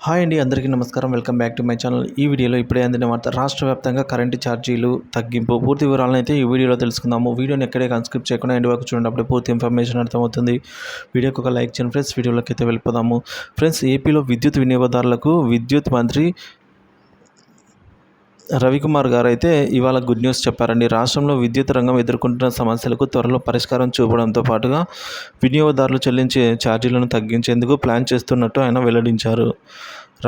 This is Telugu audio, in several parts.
హాయ్ అండి, అందరికీ నమస్కారం. Welcome back to my channel. ఈ వీడియోలో ఇప్పుడే అందిన వార్త, రాష్ట్ర వ్యాప్తంగా కరెంటు ఛార్జీలు తగ్గింపు. పూర్తి వివరాలను అయితే ఈ వీడియోలో తెలుసుకుందాము. వీడియోని ఎక్కడే స్కిప్ చేయకుండా ఎండ్ వరకు చూడండి, అప్పుడే పూర్తి ఇన్ఫర్మేషన్ అర్థమవుతుంది. వీడియోకి ఒక లైక్ చేయండి ఫ్రెండ్స్. వీడియోలోకి అయితే వెళ్ళిపోదాము. ఫ్రెండ్స్, ఏపీలో విద్యుత్ వినియోగదారులకు విద్యుత్ మంత్రి రవికుమార్ గారు అయితే ఇవాళ గుడ్ న్యూస్ చెప్పారండి. రాష్ట్రంలో విద్యుత్ రంగం ఎదుర్కొంటున్న సమస్యలకు త్వరలో పరిష్కారం చూపడంతో పాటుగా వినియోగదారులు చెల్లించే ఛార్జీలను తగ్గించేందుకు ప్లాన్ చేస్తున్నట్టు ఆయన వెల్లడించారు.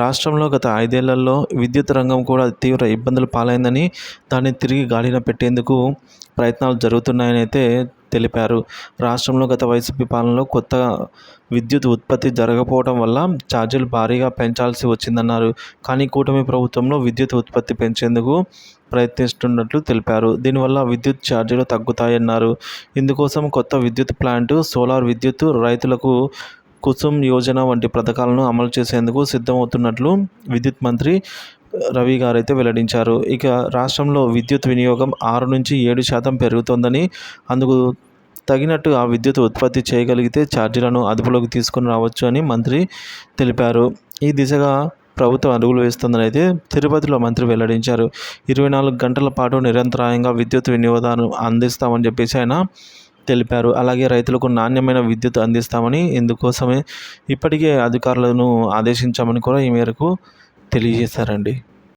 రాష్ట్రంలో గత 5 ఏళ్లలో విద్యుత్ రంగం కూడా తీవ్ర ఇబ్బందులు పాలైందని, దాన్ని తిరిగి గాడిన పెట్టేందుకు ప్రయత్నాలు జరుగుతున్నాయని అయితే తెలిపారు. రాష్ట్రంలో గత వైసీపీ పాలనలో కొత్త విద్యుత్ ఉత్పత్తి జరగకపోవడం వల్ల ఛార్జీలు భారీగా పెంచాల్సి వచ్చిందన్నారు. కానీ కూటమి ప్రభుత్వంలో విద్యుత్ ఉత్పత్తి పెంచేందుకు ప్రయత్నిస్తున్నట్లు తెలిపారు. దీనివల్ల విద్యుత్ ఛార్జీలు తగ్గుతాయన్నారు. ఇందుకోసం కొత్త విద్యుత్ ప్లాంటు, సోలార్ విద్యుత్, రైతులకు కుసుమ్ యోజన వంటి పథకాలను అమలు చేసేందుకు సిద్ధమవుతున్నట్లు విద్యుత్ మంత్రి రవి గారు అయితే వెల్లడించారు. ఇక రాష్ట్రంలో విద్యుత్ వినియోగం 6 నుంచి 7% పెరుగుతోందని, అందుకు తగినట్టు ఆ విద్యుత్ ఉత్పత్తి చేయగలిగితే ఛార్జీలను అదుపులోకి తీసుకుని రావచ్చు అని మంత్రి తెలిపారు. ఈ దిశగా ప్రభుత్వం అడుగులు వేస్తుందని అయితే తిరుపతిలో మంత్రి వెల్లడించారు. 24 గంటల పాటు నిరంతరాయంగా విద్యుత్ వినియోగాన్ని అందిస్తామని చెప్పేసి ఆయన తెలిపారు. అలాగే రైతులకు నాణ్యమైన విద్యుత్ అందిస్తామని, ఇందుకోసమే ఇప్పటికే అధికారులను ఆదేశించామని కూడా ఈ మేరకు తెలియజేశారండి.